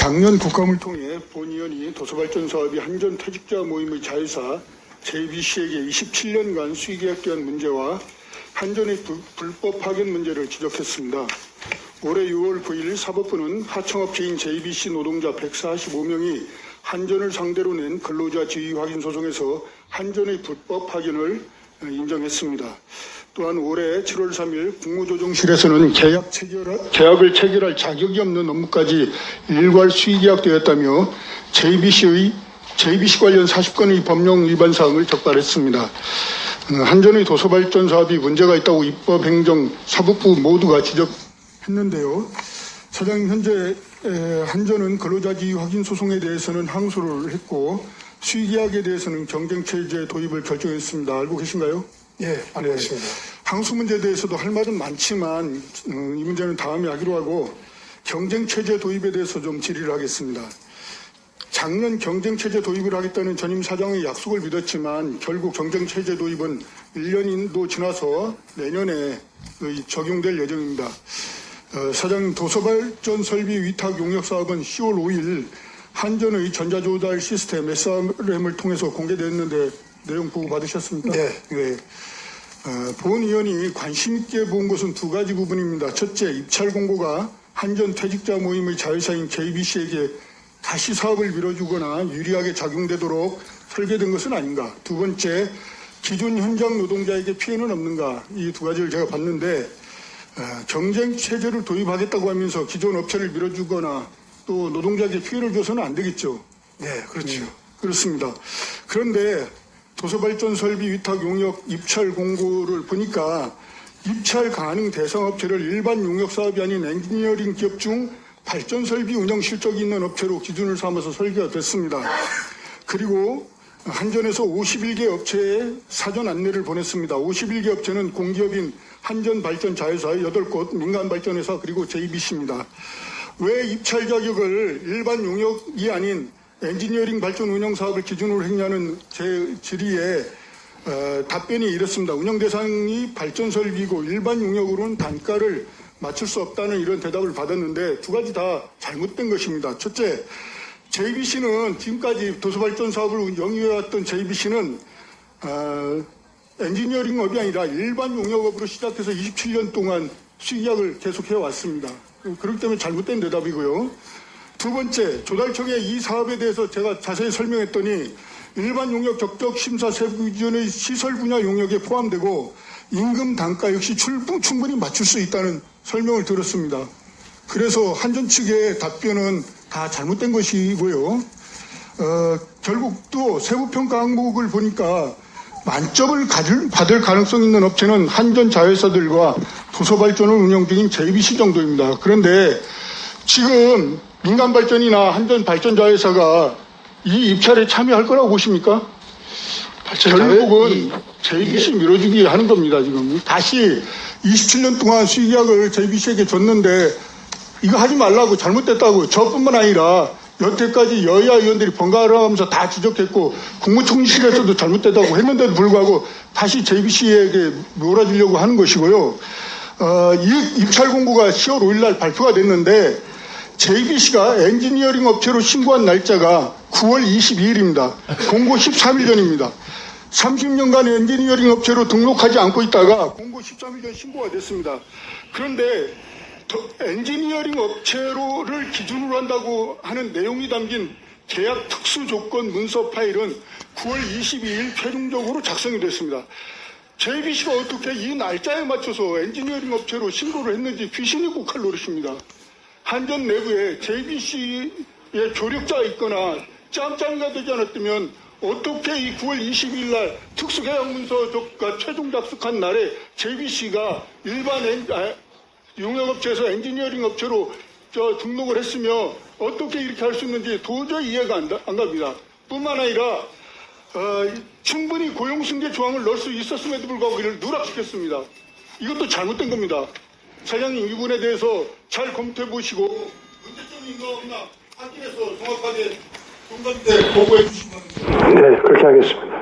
작년 국감을 통해 본 의원이 도서발전사업이 한전 퇴직자 모임의 자회사 JBC에게 27년간 수의계약된 문제와 한전의 불법 파견 문제를 지적했습니다. 올해 6월 9일 사법부는 하청업체인 JBC 노동자 145명이 한전을 상대로 낸 근로자 지위 확인 소송에서 한전의 불법 파견을 인정했습니다. 또한 올해 7월 3일 국무조정실에서는 계약을 체결할 자격이 없는 업무까지 일괄 수의계약되었다며 JBC 관련 40건의 법령 위반 사항을 적발했습니다. 한전의 도서발전 사업이 문제가 있다고 입법, 행정, 사법부 모두가 지적했는데요. 사장님, 현재 한전은 근로자지위 확인 소송에 대해서는 항소를 했고 수의계약에 대해서는 경쟁체제 도입을 결정했습니다. 알고 계신가요? 예, 알고 있습니다. 항소 문제에 대해서도 할 말은 많지만 이 문제는 다음에 하기로 하고 경쟁체제 도입에 대해서 좀 질의를 하겠습니다. 작년 경쟁체제 도입을 하겠다는 전임 사장의 약속을 믿었지만 결국 경쟁체제 도입은 1년도 지나서 내년에 적용될 예정입니다. 사장님, 도서발전 설비 위탁 용역 사업은 10월 5일 한전의 전자조달 시스템 SRM을 통해서 공개됐는데 내용 보고 받으셨습니까? 네. 네. 본 의원이 관심 있게 본 것은 두 가지 부분입니다. 첫째, 입찰 공고가 한전 퇴직자 모임의 자회사인 JBC에게 다시 사업을 밀어주거나 유리하게 작용되도록 설계된 것은 아닌가. 두 번째, 기존 현장 노동자에게 피해는 없는가. 이 두 가지를 제가 봤는데 경쟁 체제를 도입하겠다고 하면서 기존 업체를 밀어주거나 또 노동자에게 피해를 줘서는 안 되겠죠. 네, 그렇죠. 그렇습니다. 그런데 도서발전 설비 위탁 용역 입찰 공고를 보니까 입찰 가능 대상 업체를 일반 용역 사업이 아닌 엔지니어링 기업 중 발전 설비 운영 실적이 있는 업체로 기준을 삼아서 설계가 됐습니다. 그리고 한전에서 51개 업체에 사전 안내를 보냈습니다. 51개 업체는 공기업인 한전 발전 자회사 8곳, 민간 발전회사 그리고 JBC입니다. 왜 입찰 자격을 일반 용역이 아닌 엔지니어링 발전 운영 사업을 기준으로 했냐는 제 질의에 답변이 이렇습니다. 운영 대상이 발전 설비고 일반 용역으로는 단가를 맞출 수 없다는 이런 대답을 받았는데 두 가지 다 잘못된 것입니다. 첫째, JBC는 지금까지 도서발전 사업을 영위해왔던 JBC는 엔지니어링업이 아니라 일반 용역업으로 시작해서 27년 동안 수의계약을 계속해왔습니다. 그렇기 때문에 잘못된 대답이고요. 두 번째, 조달청의 이 사업에 대해서 제가 자세히 설명했더니 일반 용역 적격 심사 세부 기준의 시설 분야 용역에 포함되고 임금 단가 역시 충분히 맞출 수 있다는 설명을 들었습니다. 그래서 한전 측의 답변은 다 잘못된 것이고요. 결국 또 세부평가 항목을 보니까 만점을 받을 가능성 있는 업체는 한전 자회사들과 도서발전을 운영 중인 JBC 정도입니다. 그런데 지금 민간발전이나 한전 발전자회사가 이 입찰에 참여할 거라고 보십니까? 결국은 JBC 밀어주기 하는 겁니다. 지금 다시 27년 동안 수의계약을 JBC에게 줬는데 이거 하지 말라고 잘못됐다고 저뿐만 아니라 여태까지 여야 의원들이 번갈아 가면서 다 지적했고 국무총리실에서도 잘못됐다고 했는데도 불구하고 다시 JBC에게 몰아주려고 하는 것이고요. 이 입찰 공고가 10월 5일 날 발표가 됐는데 JBC가 엔지니어링 업체로 신고한 날짜가 9월 22일입니다. 공고 13일 전입니다. 30년간 엔지니어링 업체로 등록하지 않고 있다가 공고 13일 전 신고가 됐습니다. 그런데 엔지니어링 업체를 기준으로 한다고 하는 내용이 담긴 계약 특수 조건 문서 파일은 9월 22일 최종적으로 작성이 됐습니다. JBC가 어떻게 이 날짜에 맞춰서 엔지니어링 업체로 신고를 했는지 귀신이 국할 노릇입니다. 한전 내부에 JBC의 조력자가 있거나 짬짬이가 되지 않았다면 어떻게 이 9월 22일 날 특수계약문서가 최종 작성한 날에 JBC가 일반 용역업체에서 엔지니어링 업체로 등록을 했으며 어떻게 이렇게 할 수 있는지 도저히 이해가 안 갑니다. 뿐만 아니라 충분히 고용승계 조항을 넣을 수 있었음에도 불구하고 이를 누락시켰습니다. 이것도 잘못된 겁니다. 사장님, 이 부분에 대해서 잘 검토해 보시고 문제점이 있나 없나 확인해서 정확하게 공감대 보고해 주시기 바랍니다. 네, 그렇게 하겠습니다.